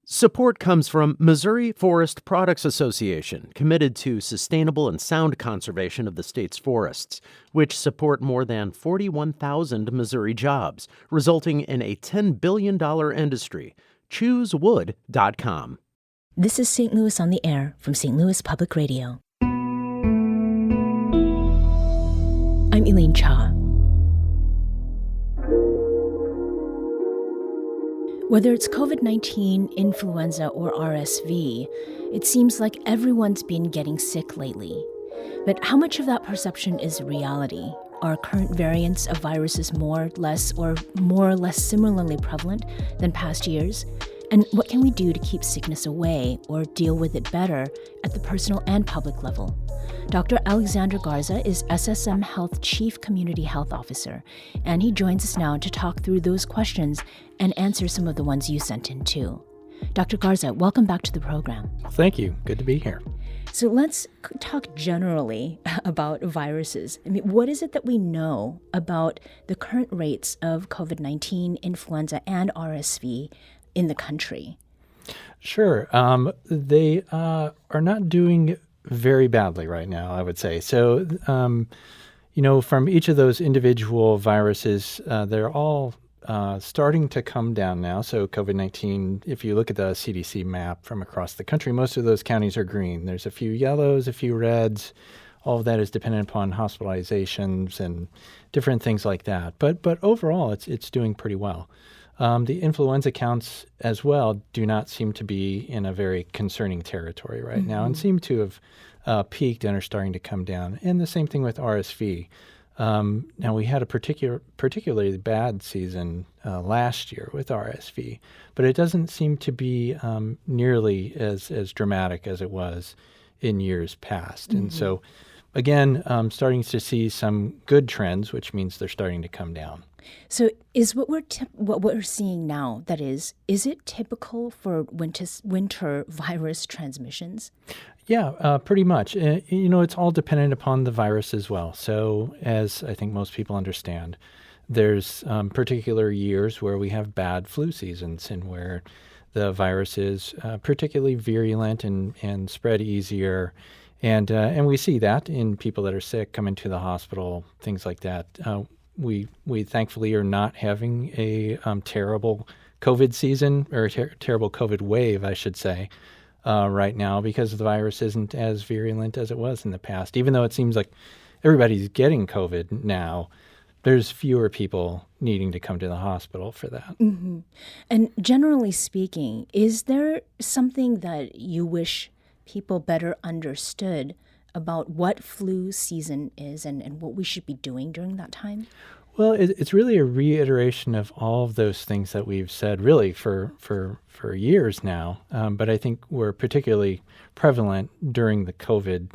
Support comes from Missouri Forest Products Association, committed to sustainable and sound conservation of the state's forests, which support more than 41,000 Missouri jobs, resulting in a $10 billion industry. ChooseWood.com. This is St. Louis on the Air from St. Louis Public Radio. I'm Elaine Cha. Whether it's COVID-19, influenza, or RSV, it seems like everyone's been getting sick lately. But how much of that perception is reality? Are current variants of viruses more or less similarly prevalent than past years? And what can we do to keep sickness away or deal with it better at the personal and public level? Dr. Alexander Garza is SSM Health Chief Community Health Officer, and he joins us now to talk through those questions and answer some of the ones you sent in too. Dr. Garza, welcome back to the program. Thank you. Good to be here. So let's talk generally about viruses. I mean, what is it that we know about the current rates of COVID-19, influenza, and RSV in the country? Sure. They are not doing very badly right now, I would say. So, from each of those individual viruses, they're all starting to come down now. So COVID-19, if you look at the CDC map from across the country, most of those counties are green. There's a few yellows, a few reds. All of that is dependent upon hospitalizations and different things like that. But overall, it's doing pretty well. The influenza counts as well do not seem to be in a very concerning territory right now and seem to have peaked and are starting to come down. And the same thing with RSV. Now, we had a particularly bad season last year with RSV, but it doesn't seem to be nearly as dramatic as it was in years past. And so, again, starting to see some good trends, which means they're starting to come down. So is what we're seeing now, that is it typical for winter virus transmissions? Yeah, pretty much. It's all dependent upon the virus as well. So as I think most people understand, there's particular years where we have bad flu seasons and where the virus is particularly virulent and spread easier. And we see that in people that are sick, come into the hospital, things like that. We thankfully are not having a terrible COVID season or terrible COVID wave, I should say, right now because the virus isn't as virulent as it was in the past. Even though it seems like everybody's getting COVID now, there's fewer people needing to come to the hospital for that. Mm-hmm. And generally speaking, is there something that you wish people better understood about what flu season is and what we should be doing during that time? Well, it's really a reiteration of all of those things that we've said really for years now, but I think were particularly prevalent during the COVID,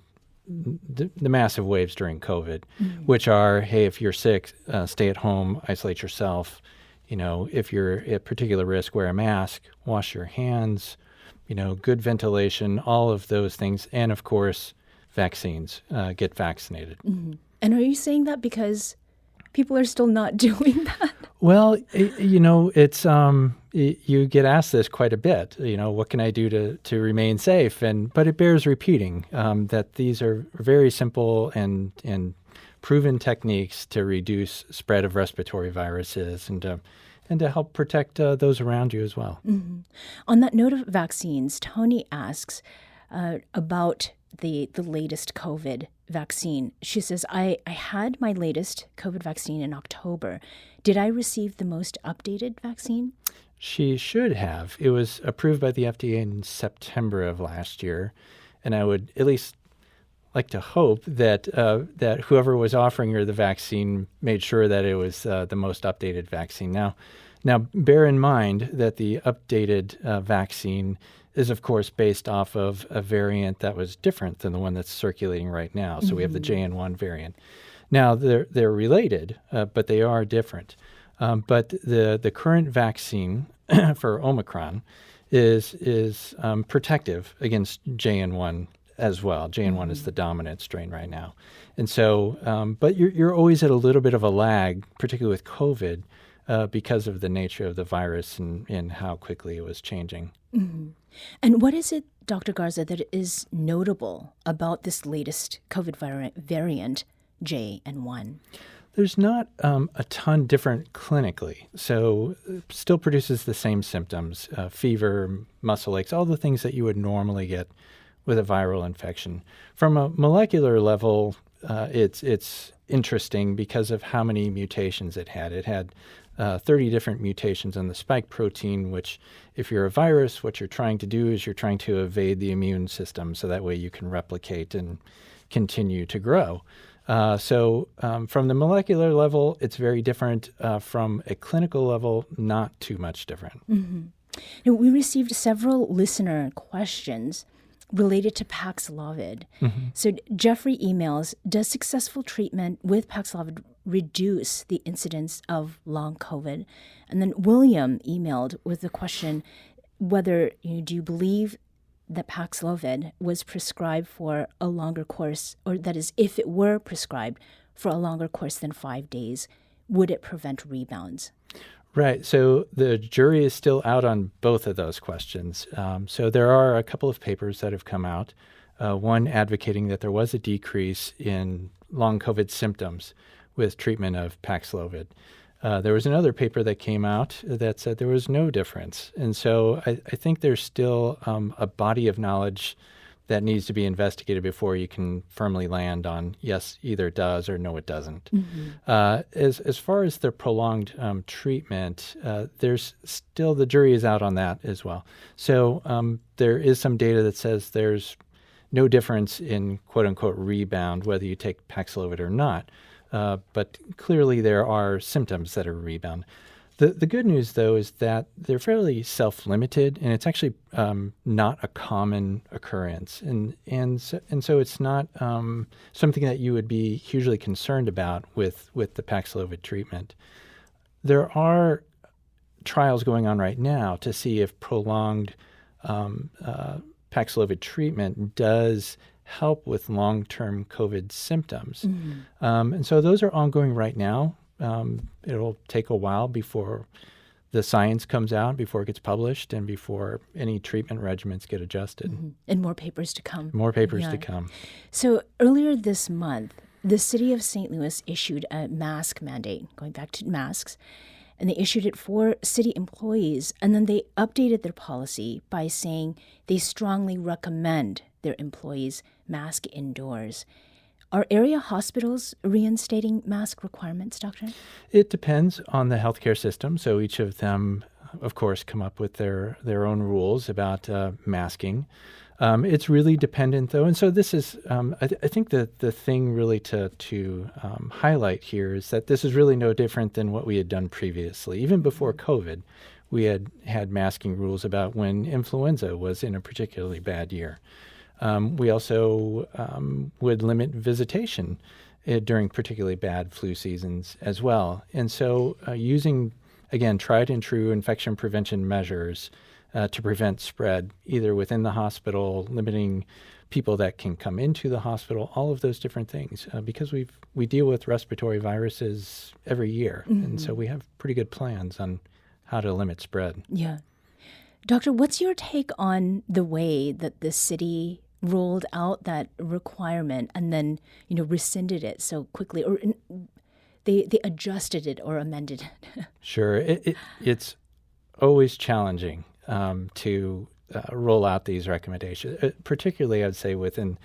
the massive waves during COVID, which are, hey, if you're sick, stay at home, isolate yourself. If you're at particular risk, wear a mask, wash your hands, good ventilation, all of those things, and of course, vaccines, get vaccinated. Mm-hmm. And are you saying that because people are still not doing that? Well, it's you get asked this quite a bit. What can I do to remain safe? But it bears repeating that these are very simple and proven techniques to reduce spread of respiratory viruses and to help protect those around you as well. Mm-hmm. On that note of vaccines, Tony asks about the latest COVID vaccine. She says, I had my latest COVID vaccine in October. Did I receive the most updated vaccine? She should have. It was approved by the FDA in September of last year, and I would at least like to hope that that whoever was offering her the vaccine made sure that it was the most updated vaccine. Now, bear in mind that the updated vaccine is, of course, based off of a variant that was different than the one that's circulating right now. So we have the JN1 variant. Now, they're related, but they are different. But the current vaccine for Omicron is protective against JN1 as well. JN1 is the dominant strain right now. And so, but you're always at a little bit of a lag, particularly with COVID, because of the nature of the virus and how quickly it was changing. And what is it, Dr. Garza, that is notable about this latest COVID variant, JN1? There's not a ton different clinically. So still produces the same symptoms, fever, muscle aches, all the things that you would normally get with a viral infection. From a molecular level, it's interesting because of how many mutations it had. It had 30 different mutations on the spike protein, which if you're a virus, what you're trying to do is you're trying to evade the immune system so that way you can replicate and continue to grow. So from the molecular level, it's very different. From a clinical level, not too much different. Now, we received several listener questions related to Paxlovid. So Jeffrey emails, does successful treatment with Paxlovid reduce the incidence of long COVID? And then William emailed with the question whether do you believe that Paxlovid was prescribed for a longer course, or that is, if it were prescribed for a longer course than 5 days, would it prevent rebounds? Right. So the jury is still out on both of those questions. So there are a couple of papers that have come out, one advocating that there was a decrease in long COVID symptoms with treatment of Paxlovid. There was another paper that came out that said there was no difference. And so I think there's still a body of knowledge that needs to be investigated before you can firmly land on, yes, either it does or no, it doesn't. As far as the prolonged treatment, there's still, the jury is out on that as well. So there is some data that says there's no difference in quote-unquote rebound, whether you take Paxlovid or not. But clearly there are symptoms that are rebound. The good news, though, is that they're fairly self-limited, and it's actually not a common occurrence. And so it's not something that you would be hugely concerned about with the Paxlovid treatment. There are trials going on right now to see if prolonged Paxlovid treatment does help with long-term COVID symptoms. And so those are ongoing right now. It'll take a while before the science comes out, before it gets published, and before any treatment regimens get adjusted. And more papers to come. More papers to come. So earlier this month, the city of St. Louis issued a mask mandate, going back to masks, and they issued it for city employees, and then they updated their policy by saying they strongly recommend their employees mask indoors. Are area hospitals reinstating mask requirements, Doctor? It depends on the healthcare system. So each of them, of course, come up with their own rules about masking. It's really dependent, though. And so this is, I think that the thing really to highlight here is that this is really no different than what we had done previously. Even before COVID, we had masking rules about when influenza was in a particularly bad year. We also would limit visitation during particularly bad flu seasons as well. And so using, again, tried and true infection prevention measures to prevent spread, either within the hospital, limiting people that can come into the hospital, all of those different things, because we deal with respiratory viruses every year. And so we have pretty good plans on how to limit spread. Yeah. Doctor, what's your take on the way that the city rolled out that requirement and then, rescinded it so quickly, or they adjusted it or amended it? Sure. It's always challenging to roll out these recommendations, particularly, I'd say, within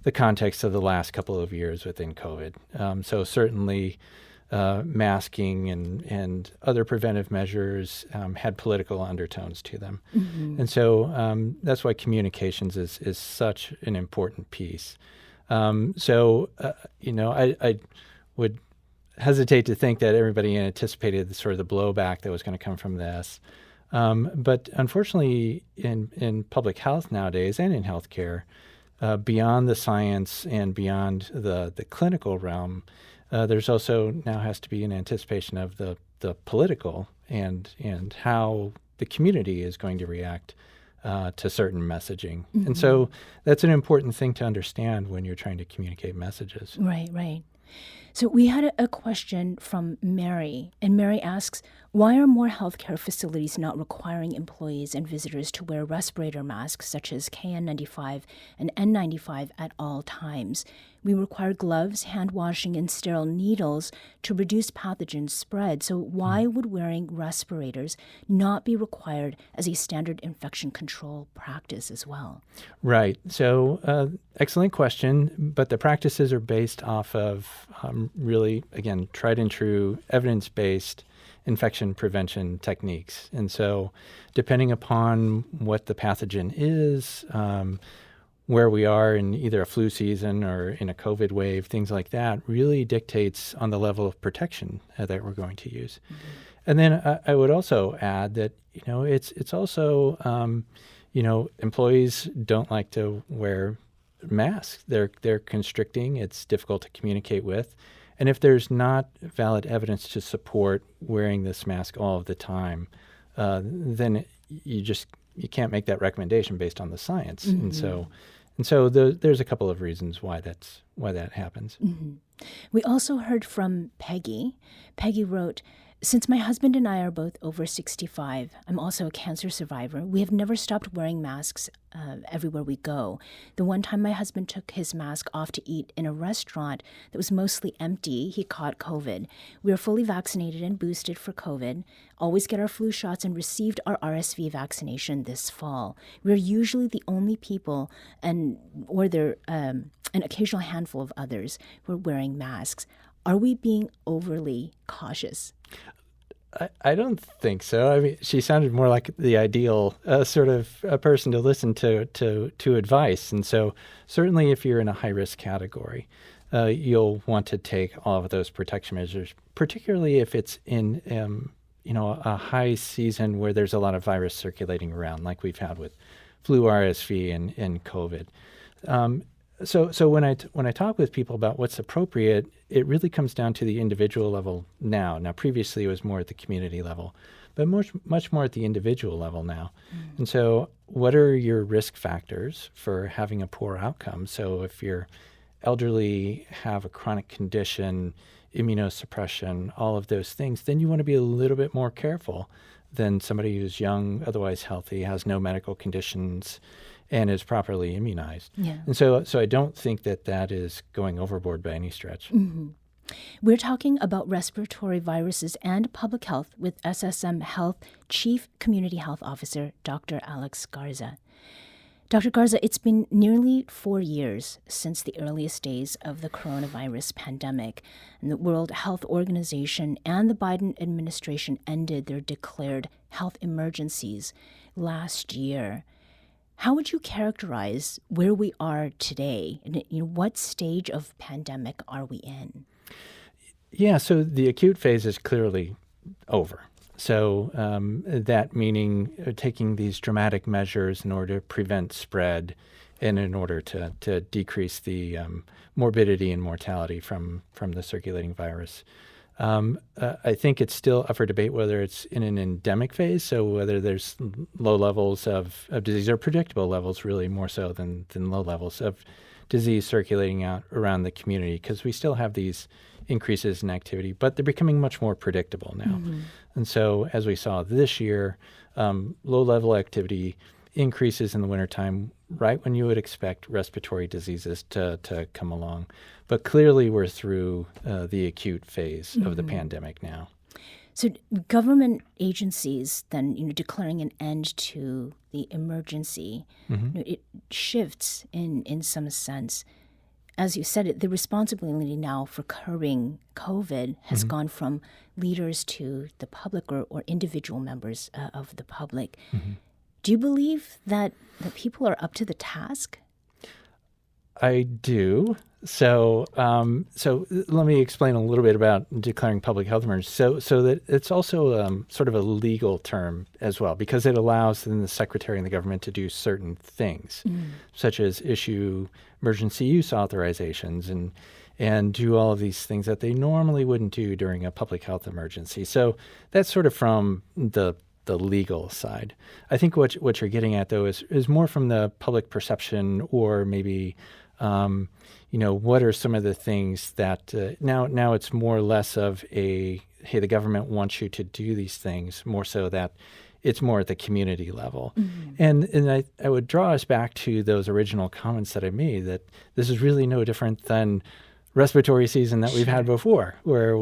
the context of the last couple of years within COVID. So certainly masking and other preventive measures had political undertones to them. And so that's why communications is such an important piece. I would hesitate to think that everybody anticipated the blowback that was going to come from this. But unfortunately, in public health nowadays and in healthcare, beyond the science and beyond the clinical realm, there's also now has to be an anticipation of the political and how the community is going to react to certain messaging. And so that's an important thing to understand when you're trying to communicate messages. Right. So we had a question from Mary, and Mary asks, why are more healthcare facilities not requiring employees and visitors to wear respirator masks such as KN95 and N95 at all times? We require gloves, hand washing, and sterile needles to reduce pathogen spread. So why would wearing respirators not be required as a standard infection control practice as well? Right. So excellent question, but the practices are based off of really, again, tried and true, evidence-based infection prevention techniques. And so depending upon what the pathogen is, where we are in either a flu season or in a COVID wave, things like that, really dictates on the level of protection that we're going to use. Mm-hmm. And then I would also add that, it's also, employees don't like to wear masks. They're constricting. It's difficult to communicate with. And if there's not valid evidence to support wearing this mask all of the time, then you can't make that recommendation based on the science. Mm-hmm. And so there's a couple of reasons why that happens. Mm-hmm. We also heard from Peggy. Peggy wrote, since my husband and I are both over 65, I'm also a cancer survivor, we have never stopped wearing masks everywhere we go. The one time my husband took his mask off to eat in a restaurant that was mostly empty, he caught COVID. We are fully vaccinated and boosted for COVID, always get our flu shots, and received our RSV vaccination this fall. We're usually the only people, or there an occasional handful of others, who are wearing masks. Are we being overly cautious? I don't think so. I mean, she sounded more like the ideal sort of a person to listen to advice. And so certainly if you're in a high-risk category, you'll want to take all of those protection measures, particularly if it's in a high season where there's a lot of virus circulating around, like we've had with flu, RSV, and COVID. So when I talk with people about what's appropriate, it really comes down to the individual level now. Now, previously it was more at the community level, but much more at the individual level now. Mm. And so what are your risk factors for having a poor outcome? So if you're elderly, have a chronic condition, immunosuppression, all of those things, then you want to be a little bit more careful than somebody who's young, otherwise healthy, has no medical conditions, and is properly immunized. Yeah. And so I don't think that is going overboard by any stretch. Mm-hmm. We're talking about respiratory viruses and public health with SSM Health Chief Community Health Officer, Dr. Alex Garza. Dr. Garza, it's been nearly 4 years since the earliest days of the coronavirus pandemic, and the World Health Organization and the Biden administration ended their declared health emergencies last year. How would you characterize where we are today? And what stage of pandemic are we in? Yeah, so the acute phase is clearly over. So that meaning taking these dramatic measures in order to prevent spread and in order to decrease the morbidity and mortality from the circulating virus. I think it's still up for debate whether it's in an endemic phase, so whether there's low levels of disease or predictable levels, really more so than low levels of disease circulating out around the community, because we still have these increases in activity, but they're becoming much more predictable now. Mm-hmm. And so as we saw this year, low-level activity increases in the wintertime, right when you would expect respiratory diseases to come along. But clearly we're through the acute phase of the pandemic now. So government agencies then, declaring an end to the emergency, it shifts in some sense. As you said, the responsibility now for curbing COVID has gone from leaders to the public or individual members of the public. Mm-hmm. Do you believe that people are up to the task? I do. So let me explain a little bit about declaring public health emergency. So that it's also sort of a legal term as well, because it allows then the secretary and the government to do certain things, such as issue emergency use authorizations and do all of these things that they normally wouldn't do during a public health emergency. So that's sort of from the legal side. I think what you're getting at, though, is more from the public perception or maybe What are some of the things that now it's more or less of a, hey, the government wants you to do these things, more so that it's more at the community level. And I would draw us back to those original comments that I made, that this is really no different than respiratory season that we've had before, where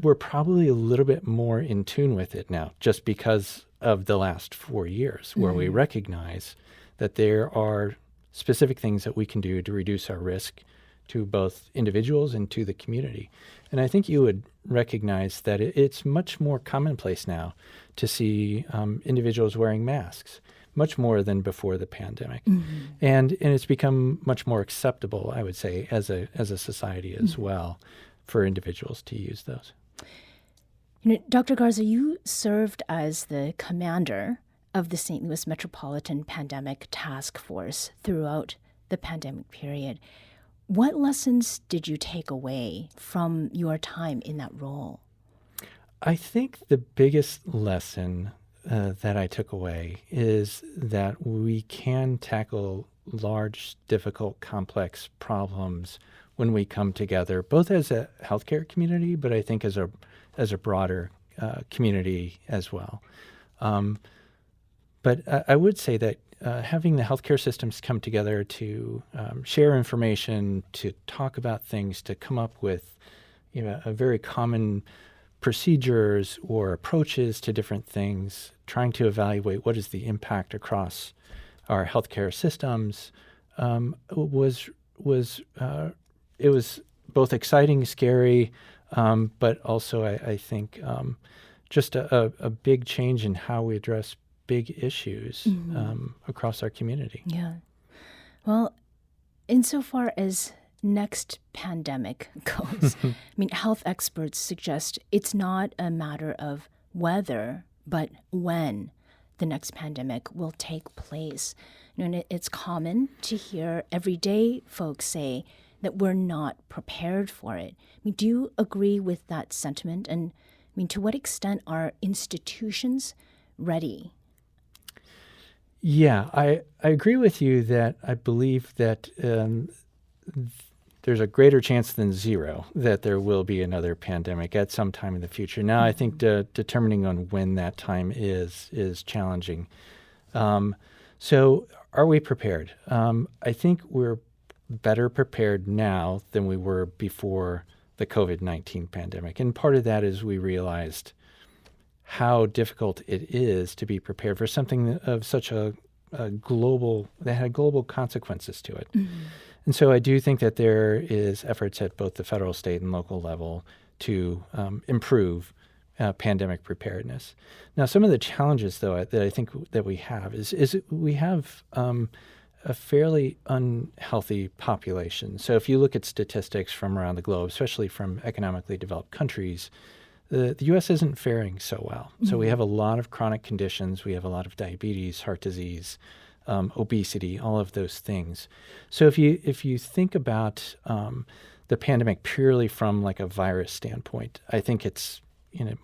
we're probably a little bit more in tune with it now, just because of the last 4 years, where we recognize that there are specific things that we can do to reduce our risk to both individuals and to the community. And I think you would recognize that it's much more commonplace now to see individuals wearing masks, much more than before the pandemic. And it's become much more acceptable, I would say, as a society as well, for individuals to use those. Dr. Garza, you served as the commander of the St. Louis Metropolitan Pandemic Task Force throughout the pandemic period. What lessons did you take away from your time in that role? I think the biggest lesson that I took away is that we can tackle large, difficult, complex problems when we come together, both as a healthcare community, but I think as a broader community as well. But I would say that having the healthcare systems come together to share information, to talk about things, to come up with a very common procedures or approaches to different things, trying to evaluate what is the impact across our healthcare systems, it was both exciting, scary, but also I think just a big change in how we address big issues across our community. Yeah. Well, insofar as next pandemic goes, health experts suggest it's not a matter of whether, but when the next pandemic will take place. And it's common to hear everyday folks say that we're not prepared for it. Do you agree with that sentiment? And to what extent are institutions ready? Yeah, I agree with you that I believe that there's a greater chance than zero that there will be another pandemic at some time in the future. Now, I think determining on when that time is challenging. So are we prepared? I think we're better prepared now than we were before the COVID-19 pandemic. And part of that is we realized how difficult it is to be prepared for something of such a global, that had global consequences to it. And so I do think that there is efforts at both the federal, state, and local level to improve pandemic preparedness. Now, some of the challenges, though, that I think that we have is we have a fairly unhealthy population. So if you look at statistics from around the globe, especially from economically developed countries, the U.S. isn't faring so well. So we have a lot of chronic conditions. We have a lot of diabetes, heart disease, obesity, all of those things. So if you think about the pandemic purely from like a virus standpoint, I think it's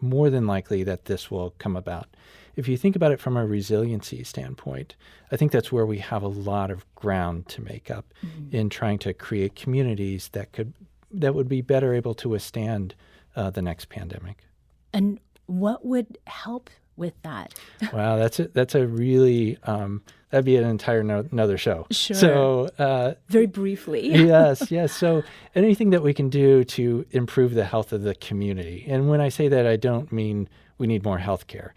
more than likely that this will come about. If you think about it from a resiliency standpoint, I think that's where we have a lot of ground to make up in trying to create communities that would be better able to withstand the next pandemic. And what would help with that? Wow, that's a really that'd be an entire another show. Sure. So very briefly. yes. So anything that we can do to improve the health of the community. And when I say that, I don't mean we need more health care.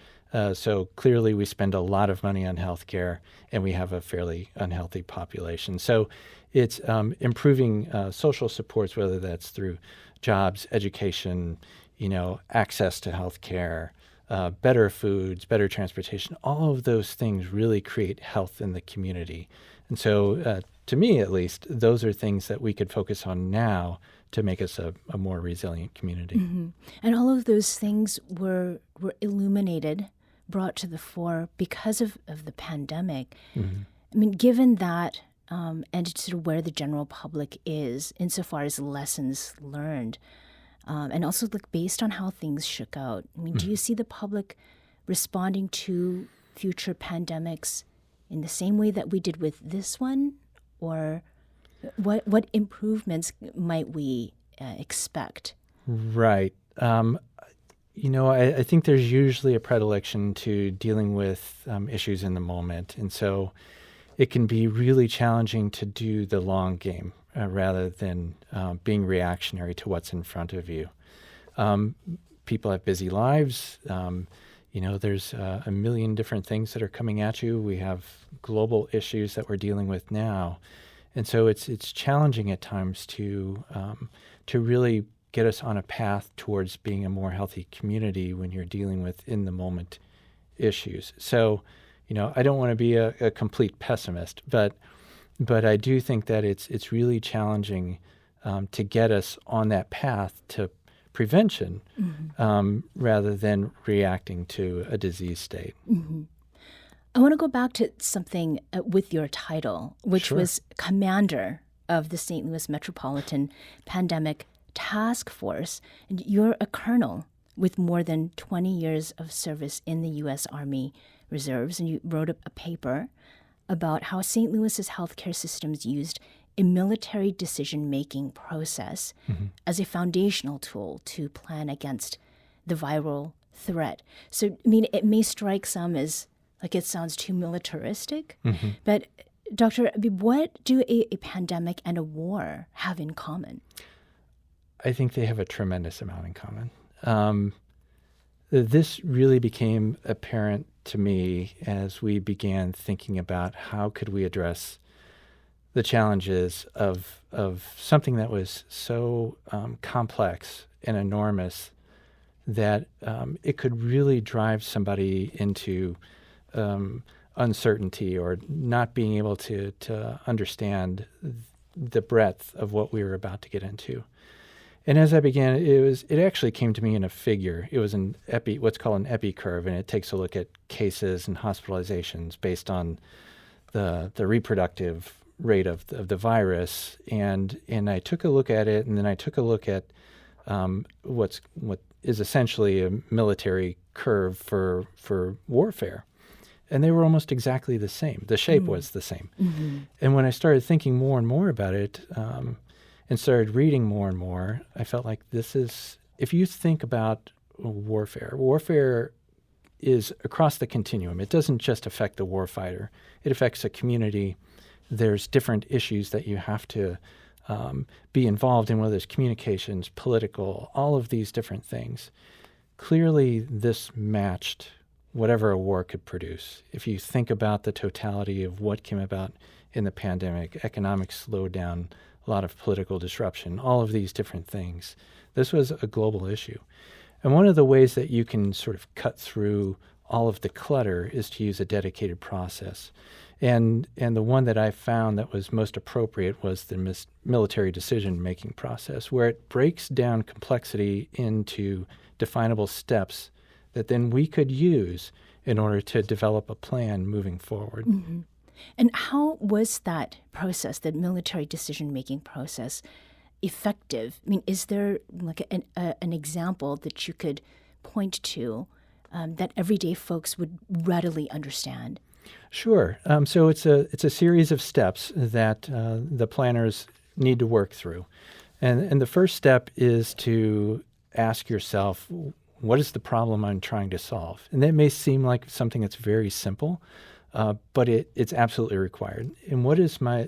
So clearly we spend a lot of money on health care and we have a fairly unhealthy population. So it's improving social supports, whether that's through jobs, education, access to health care, better foods, better transportation. All of those things really create health in the community. And so to me, at least, those are things that we could focus on now to make us a more resilient community. And all of those things were illuminated, brought to the fore because of the pandemic. Given that and sort of where the general public is insofar as lessons learned, and also based on how things shook out. Do you see the public responding to future pandemics in the same way that we did with this one? Or What improvements might we expect? Right. I think there's usually a predilection to dealing with issues in the moment. And so it can be really challenging to do the long game rather than being reactionary to what's in front of you. People have busy lives. There's a million different things that are coming at you. We have global issues that we're dealing with now. And so it's challenging at times to really get us on a path towards being a more healthy community when you're dealing with in the moment issues. So, I don't want to be a complete pessimist, but I do think that it's really challenging to get us on that path to prevention rather than reacting to a disease state. Mm-hmm. I want to go back to something with your title, which Sure. was commander of the St. Louis Metropolitan Pandemic Task Force. And you're a colonel with more than 20 years of service in the U.S. Army Reserves, and you wrote a paper about how St. Louis's healthcare systems used a military decision-making process as a foundational tool to plan against the viral threat. So, it may strike some as like it sounds too militaristic, but Dr. Abib, what do a pandemic and a war have in common? I think they have a tremendous amount in common. This really became apparent to me as we began thinking about how could we address the challenges of something that was so complex and enormous that it could really drive somebody into uncertainty or not being able to understand the breadth of what we were about to get into. And as I began, it actually came to me in a figure. It was what's called an epi curve, and it takes a look at cases and hospitalizations based on the reproductive rate of the virus. And I took a look at it, and then I took a look at what is essentially a military curve for warfare. And they were almost exactly the same. The shape was the same. Mm-hmm. And when I started thinking more and more about it, and started reading more and more, I felt like if you think about warfare is across the continuum. It doesn't just affect the warfighter. It affects a community. There's different issues that you have to be involved in, whether it's communications, political, all of these different things. Clearly, this matched whatever a war could produce. If you think about the totality of what came about in the pandemic, economic slowdown, a lot of political disruption, all of these different things, this was a global issue. And one of the ways that you can sort of cut through all of the clutter is to use a dedicated process. And the one that I found that was most appropriate was the military decision-making process, where it breaks down complexity into definable steps that then we could use in order to develop a plan moving forward. Mm-hmm. And how was that process, the military decision-making process, effective? Is there like an example that you could point to that everyday folks would readily understand? Sure. So it's a series of steps that the planners need to work through. And the first step is to ask yourself, what is the problem I'm trying to solve? And that may seem like something that's very simple, but it's absolutely required. And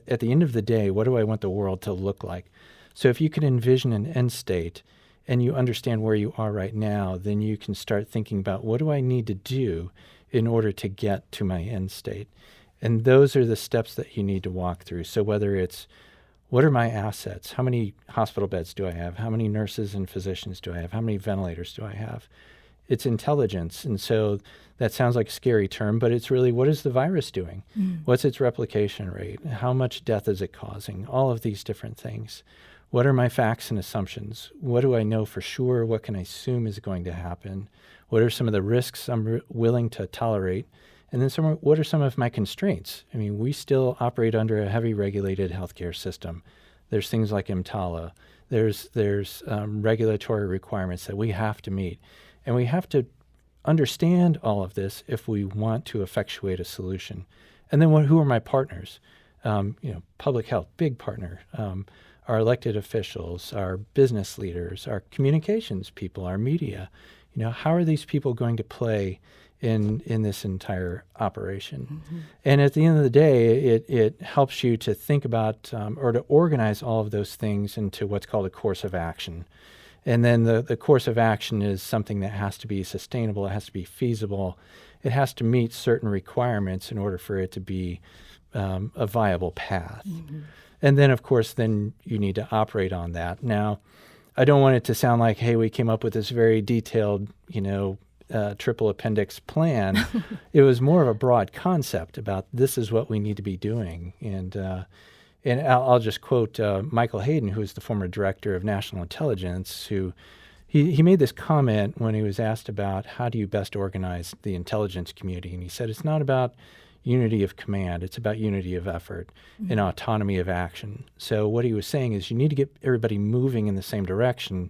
at the end of the day, what do I want the world to look like? So if you can envision an end state and you understand where you are right now, then you can start thinking about what do I need to do in order to get to my end state. And those are the steps that you need to walk through. So whether it's what are my assets? How many hospital beds do I have? How many nurses and physicians do I have? How many ventilators do I have? It's intelligence. And so that sounds like a scary term, but it's really, what is the virus doing? What's its replication rate? How much death is it causing? All of these different things. What are my facts and assumptions? What do I know for sure? What can I assume is going to happen? What are some of the risks I'm willing to tolerate? And then what are some of my constraints? We still operate under a heavy regulated healthcare system. There's things like EMTALA. There's regulatory requirements that we have to meet. And we have to understand all of this if we want to effectuate a solution. And then who are my partners? Public health, big partner. Our elected officials, our business leaders, our communications people, our media. How are these people going to play in this entire operation? Mm-hmm. And at the end of the day, it helps you to think about or to organize all of those things into what's called a course of action. And then the course of action is something that has to be sustainable, it has to be feasible, it has to meet certain requirements in order for it to be a viable path. Mm-hmm. And then, of course, then you need to operate on that. Now, I don't want it to sound like, hey, we came up with this very detailed, triple appendix plan. It was more of a broad concept about this is what we need to be doing. And I'll just quote Michael Hayden, who is the former director of national intelligence, who he made this comment when he was asked about how do you best organize the intelligence community. And he said, it's not about unity of command, it's about unity of effort and autonomy of action. So what he was saying is you need to get everybody moving in the same direction,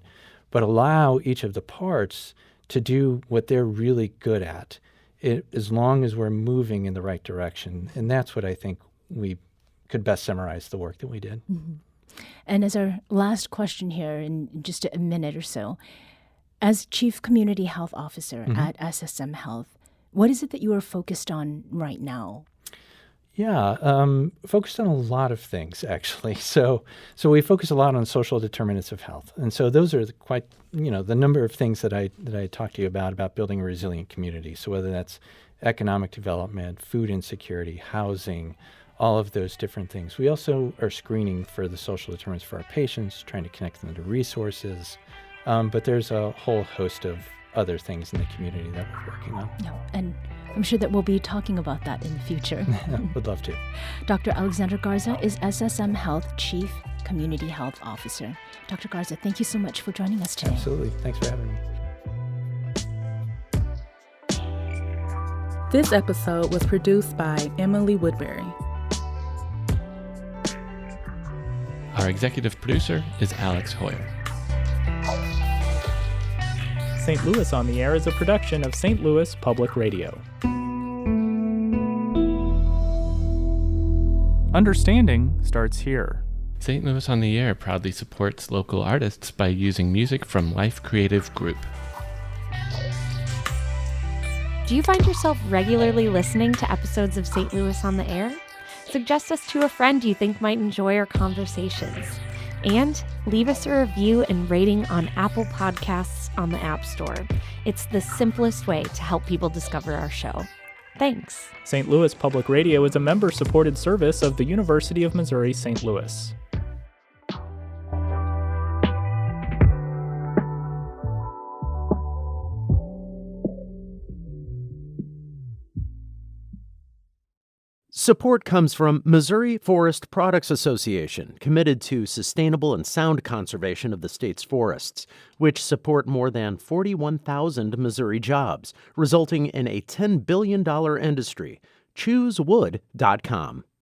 but allow each of the parts to do what they're really good at, as long as we're moving in the right direction. And that's what I think we could best summarize the work that we did. Mm-hmm. And as our last question here in just a minute or so, as Chief Community Health Officer at SSM Health, what is it that you are focused on right now? Yeah, focused on a lot of things, actually. So we focus a lot on social determinants of health. And so those are the number of things that I talked to you about building a resilient community. So whether that's economic development, food insecurity, housing, all of those different things. We also are screening for the social determinants for our patients, trying to connect them to resources. But there's a whole host of other things in the community that we're working on. No, and I'm sure that we'll be talking about that in the future. Would love to. Dr. Alexander Garza is SSM Health Chief Community Health Officer. Dr. Garza, thank you so much for joining us today. Absolutely. Thanks for having me. This episode was produced by Emily Woodbury. Our executive producer is Alex Hoyer. St. Louis on the Air is a production of St. Louis Public Radio. Understanding starts here. St. Louis on the Air proudly supports local artists by using music from Life Creative Group. Do you find yourself regularly listening to episodes of St. Louis on the Air? Suggest us to a friend you think might enjoy our conversations. And leave us a review and rating on Apple Podcasts on the App Store. It's the simplest way to help people discover our show. Thanks. St. Louis Public Radio is a member-supported service of the University of Missouri St. Louis. Support comes from Missouri Forest Products Association, committed to sustainable and sound conservation of the state's forests, which support more than 41,000 Missouri jobs, resulting in a $10 billion industry. ChooseWood.com.